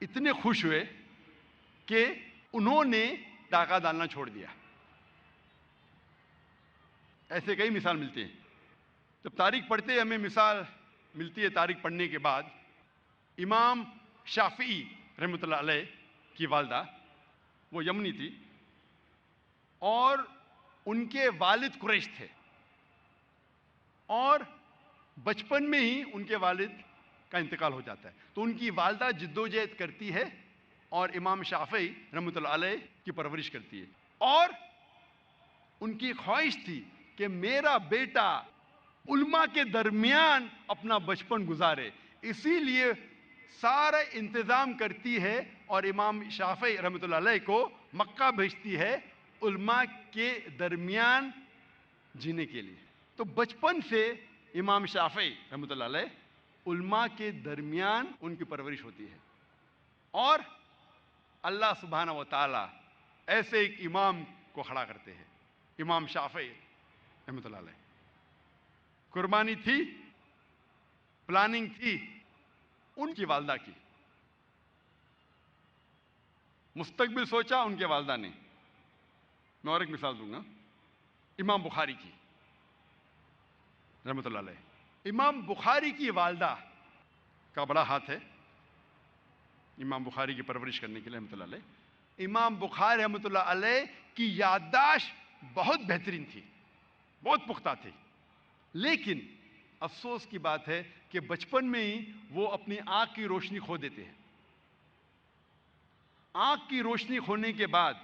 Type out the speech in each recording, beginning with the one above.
اتنے خوش ہوئے کہ انہوں نے ڈاکہ ڈالنا چھوڑ دیا۔ ایسے کئی مثال ملتے ہیں۔ جب تاریخ پڑھتے ہیں ہمیں مثال ملتی ہے تاریخ پڑھنے کے بعد، امام شافعی رحمۃ اللہ علیہ کی والدہ وہ یمنی تھی اور ان کے والد قریش تھے، اور بچپن میں ہی ان کے والد کا انتقال ہو جاتا ہے، تو ان کی والدہ جدوجہد کرتی ہے اور امام شافعی رحمۃ اللہ علیہ کی پرورش کرتی ہے، اور ان کی خواہش تھی کہ میرا بیٹا علماء کے درمیان اپنا بچپن گزارے، اسی لیے سارا انتظام کرتی ہے اور امام شافعی رحمۃ اللہ علیہ کو مکہ بھیجتی ہے علماء کے درمیان جینے کے لیے۔ تو بچپن سے امام شافعی رحمۃ اللہ علیہ علماء کے درمیان ان کی پرورش ہوتی ہے، اور اللہ سبحانہ و تعالی ایسے ایک امام کو کھڑا کرتے ہیں، امام شافعی رحمۃ اللہ علیہ۔ قربانی تھی، پلاننگ تھی ان کی والدہ کی، مستقبل سوچا ان کے والدہ نے۔ میں اور ایک مثال دوں گا، امام بخاری کی رحمۃ اللہ علیہ۔ امام بخاری کی والدہ کا بڑا ہاتھ ہے امام بخاری کی پرورش کرنے کے لیے رحمۃ اللہ علیہ۔ امام بخاری رحمۃ اللہ علیہ کی یادداشت بہت بہترین تھی، بہت پختہ تھی، لیکن افسوس کی بات ہے کہ بچپن میں ہی وہ اپنی آنکھ کی روشنی کھو دیتے ہیں۔ آنکھ کی روشنی کھونے کے بعد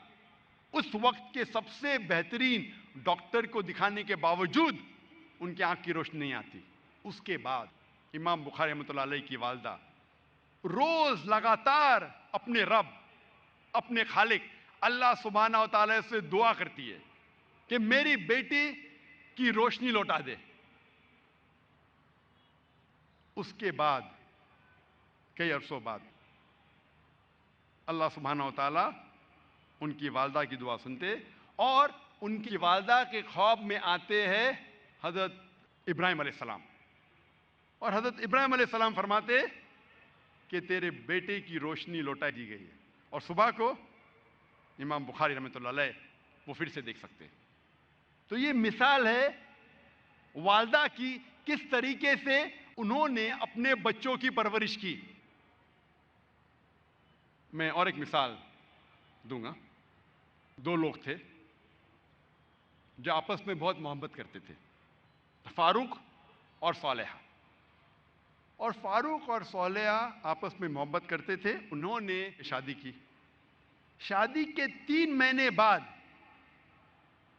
اس وقت کے سب سے بہترین ڈاکٹر کو دکھانے کے باوجود ان کی آنکھ کی روشنی نہیں آتی۔ اس کے بعد امام بخاری رحمۃ اللہ علیہ کی والدہ روز لگاتار اپنے رب، اپنے خالق اللہ سبحانہ و تعالی سے دعا کرتی ہے کہ میری بیٹی کی روشنی لوٹا دے۔ اس کے بعد کئی عرصوں بعد اللہ سبحانہ و تعالی ان کی والدہ کی دعا سنتے، اور ان کی والدہ کے خواب میں آتے ہیں حضرت ابراہیم علیہ السلام، اور حضرت ابراہیم علیہ السلام فرماتے کہ تیرے بیٹے کی روشنی لوٹا دی گئی ہے، اور صبح کو امام بخاری رحمۃ اللہ علیہ وہ پھر سے دیکھ سکتے۔ تو یہ مثال ہے والدہ کی، کس طریقے سے انہوں نے اپنے بچوں کی پرورش کی۔ میں اور ایک مثال دوں گا، دو لوگ تھے جو آپس میں بہت محبت کرتے تھے، فاروق اور صالحہ۔ اور فاروق اور صالحہ آپس میں محبت کرتے تھے، انہوں نے شادی کی۔ شادی کے 3 مہینے بعد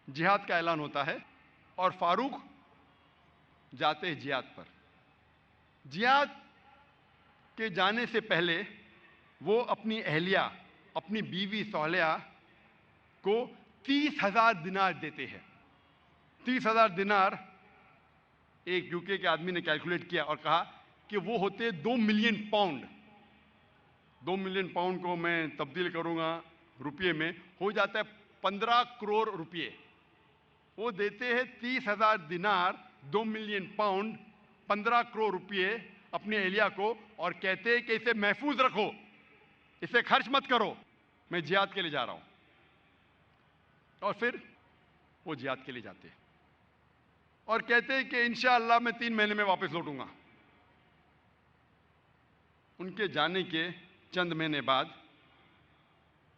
جہاد کا اعلان ہوتا ہے، اور فاروق جاتے ہیں جہاد پر۔ جہاد کے جانے سے پہلے وہ اپنی اہلیہ، اپنی بیوی صالحہ کو 30,000 دینار دیتے ہیں۔ 30,000 دینار ایک یوکے کے آدمی نے کیلکولیٹ کیا اور کہا کہ وہ ہوتے 2 ملین پاؤنڈ۔ 2 ملین پاؤنڈ کو میں تبدیل کروں گا روپیے میں، ہو جاتا ہے 15 کروڑ روپیے۔ وہ دیتے ہیں 30,000 دینار، 2 ملین پاؤنڈ، 15 کروڑ روپیے اپنی اہلیہ کو، اور کہتے ہیں کہ اسے محفوظ رکھو، اسے خرچ مت کرو، میں جہاد کے لیے جا رہا ہوں۔ اور پھر وہ جہاد کے لیے جاتے ہیں اور کہتے ہیں کہ انشاءاللہ میں 3 مہینے میں واپس لوٹوں گا۔ ان کے جانے کے چند مہینے بعد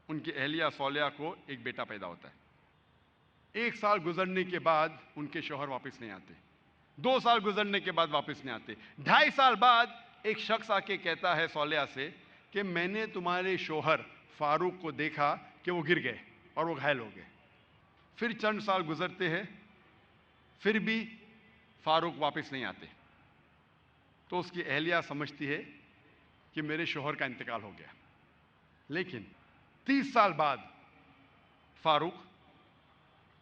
ان کی اہلیہ صالحہ کو ایک بیٹا پیدا ہوتا ہے۔ 1 سال گزرنے کے بعد ان کے شوہر واپس نہیں آتے، 2 سال گزرنے کے بعد واپس نہیں آتے، 2.5 سال بعد ایک شخص آ کے کہتا ہے صالحہ سے کہ میں نے تمہارے شوہر فاروق کو دیکھا کہ وہ گر گئے اور وہ گھائل ہو گئے۔ پھر چند سال گزرتے ہیں، پھر بھی فاروق واپس نہیں آتے، تو اس کی اہلیہ سمجھتی ہے کہ میرے شوہر کا انتقال ہو گیا۔ لیکن 30 سال بعد فاروق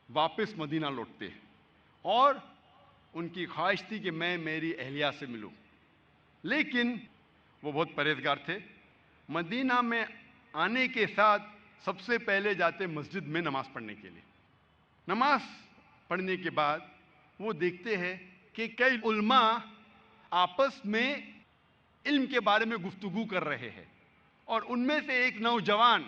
واپس مدینہ لوٹتے ہیں، اور ان کی خواہش تھی کہ میں میری اہلیہ سے ملوں، لیکن وہ بہت پرہیزگار تھے۔ مدینہ میں آنے کے ساتھ سب سے پہلے جاتے مسجد میں نماز پڑھنے کے لیے۔ نماز پڑھنے کے بعد وہ دیکھتے ہیں کہ کئی علماء آپس میں علم کے بارے میں گفتگو کر رہے ہیں، اور ان میں سے ایک نوجوان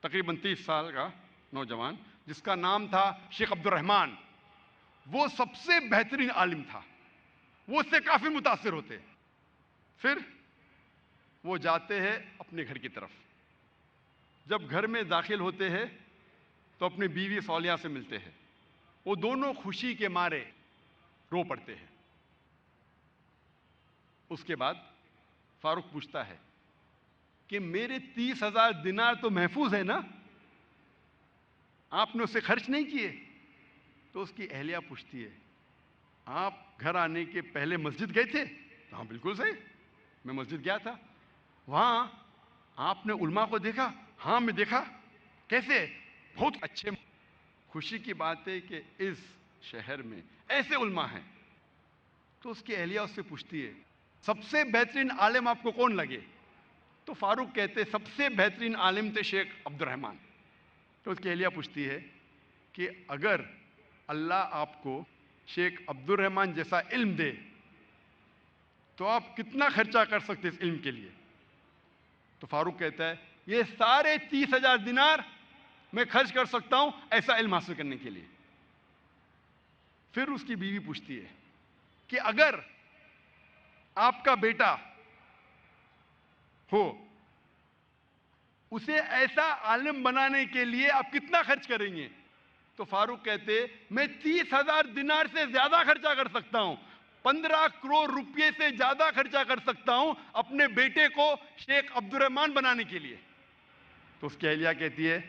تقریباً 30 سال کا نوجوان جس کا نام تھا شیخ عبد الرحمن، وہ سب سے بہترین عالم تھا، وہ اس سے کافی متاثر ہوتے۔ پھر وہ جاتے ہیں اپنے گھر کی طرف، جب گھر میں داخل ہوتے ہیں تو اپنی بیوی صالحہ سے ملتے ہیں، وہ دونوں خوشی کے مارے رو پڑتے ہیں۔ اس کے بعد فاروق پوچھتا ہے کہ میرے 30,000 دینار تو محفوظ ہے نا، آپ نے اسے خرچ نہیں کیے؟ تو اس کی اہلیہ پوچھتی ہے آپ گھر آنے کے پہلے مسجد گئے تھے؟ ہاں بالکل صحیح، میں مسجد گیا تھا۔ وہاں آپ نے علماء کو دیکھا؟ ہاں میں دیکھا۔ کیسے؟ بہت اچھے۔ خوشی کی بات ہے کہ اس شہر میں ایسے علماء ہیں۔ تو اس کی اہلیہ اس سے پوچھتی ہے سب سے بہترین عالم آپ کو کون لگے؟ تو فاروق کہتے سب سے بہترین عالم تھے شیخ عبد الرحمن۔ تو اس کی اہلیہ پوچھتی ہے کہ اگر اللہ آپ کو شیخ عبد الرحمن جیسا علم دے تو آپ کتنا خرچہ کر سکتے اس علم کے لیے؟ تو فاروق کہتا ہے یہ سارے 30,000 دینار میں خرچ کر سکتا ہوں ایسا علم حاصل کرنے کے لیے۔ پھر اس کی بیوی پوچھتی ہے کہ اگر آپ کا بیٹا ہو اسے ایسا عالم بنانے کے لیے آپ کتنا خرچ کریں گے؟ تو فاروق کہتے میں 30,000 دینار سے زیادہ خرچہ کر سکتا ہوں، 15 کروڑ روپے سے زیادہ خرچہ کر سکتا ہوں اپنے بیٹے کو شیخ عبد الرحمن بنانے کے لیے۔ تو اس کی اہلیہ کہتی ہے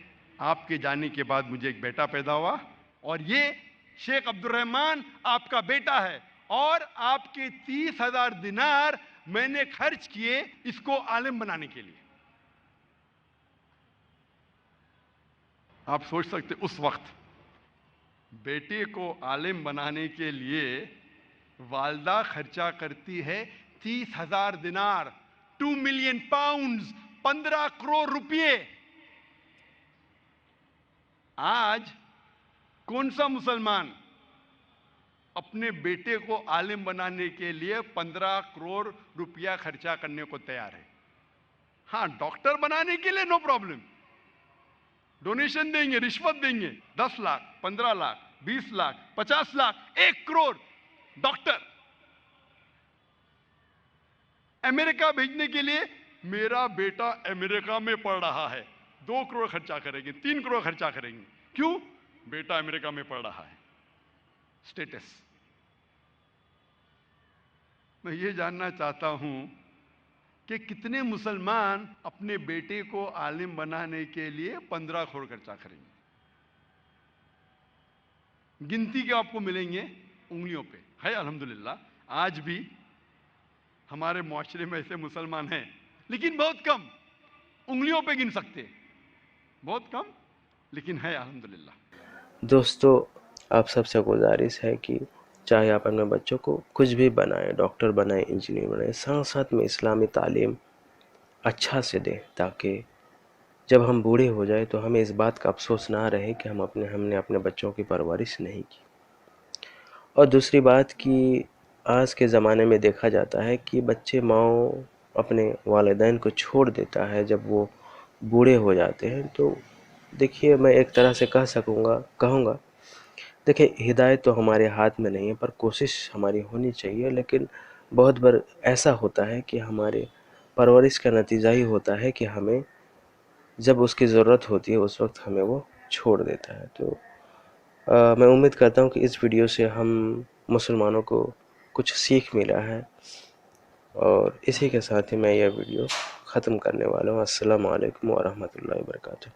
آپ کے جانے کے بعد مجھے ایک بیٹا پیدا ہوا اور یہ شیخ عبد الرحمن آپ کا بیٹا ہے، اور آپ کے 30,000 دینار میں نے خرچ کیے اس کو عالم بنانے کے لیے۔ آپ سوچ سکتے اس وقت بیٹے کو عالم بنانے کے لیے والدہ خرچہ کرتی ہے 30,000 دینار، 2 ملین پاؤنڈز، 15 کروڑ روپے۔ آج کون سا مسلمان اپنے بیٹے کو عالم بنانے کے لیے 15 کروڑ روپیہ خرچہ کرنے کو تیار ہے؟ ہاں ڈاکٹر بنانے کے لیے نو پرابلم، ڈونیشن دیں گے، رشوت دیں گے، 10 لاکھ، 15 لاکھ، 20 لاکھ، 50 لاکھ، 1 کروڑ ڈاکٹر۔ امریکہ بھیجنے کے لیے میرا بیٹا امریکہ میں پڑھ رہا ہے، 2 کروڑ خرچہ کریں گے، 3 کروڑ خرچہ کریں گے۔ کیوں؟ بیٹا امریکہ میں پڑھ رہا ہے، سٹیٹس۔ میں یہ جاننا چاہتا ہوں کہ کتنے مسلمان اپنے بیٹے کو عالم بنانے کے لیے 15 کروڑ خرچہ کریں گے؟ گنتی کے آپ کو ملیں گے انگلیوں پہ۔ ہے الحمدللہ آج بھی ہمارے معاشرے میں ایسے مسلمان ہیں، لیکن بہت کم، انگلیوں پہ گن سکتے، بہت کم، لیکن ہے الحمدللہ۔ دوستو آپ سب سے گزارش ہے کہ چاہے آپ اپنے بچوں کو کچھ بھی بنائیں، ڈاکٹر بنائیں، انجینئر بنائیں، ساتھ ساتھ میں اسلامی تعلیم اچھا سے دیں، تاکہ جب ہم بوڑھے ہو جائیں تو ہمیں اس بات کا افسوس نہ رہے کہ ہم نے اپنے بچوں کی پرورش نہیں کی۔ اور دوسری بات کہ آج کے زمانے میں دیکھا جاتا ہے کہ بچے ماؤں اپنے والدین کو چھوڑ دیتا ہے جب وہ بوڑھے ہو جاتے ہیں۔ تو دیکھیے میں ایک طرح سے کہوں گا دیکھیں ہدایت تو ہمارے ہاتھ میں نہیں ہے، پر کوشش ہماری ہونی چاہیے، لیکن بہت بار ایسا ہوتا ہے کہ ہمارے پرورش کا نتیجہ ہی ہوتا ہے کہ ہمیں جب اس کی ضرورت ہوتی ہے اس وقت ہمیں وہ چھوڑ دیتا ہے۔ تو میں امید کرتا ہوں کہ اس ویڈیو سے ہم مسلمانوں کو کچھ سیکھ ملا ہے، اور اسی کے ساتھ ہی میں یہ ویڈیو ختم کرنے والا ہوں۔ السلام علیکم ورحمۃ اللہ وبرکاتہ۔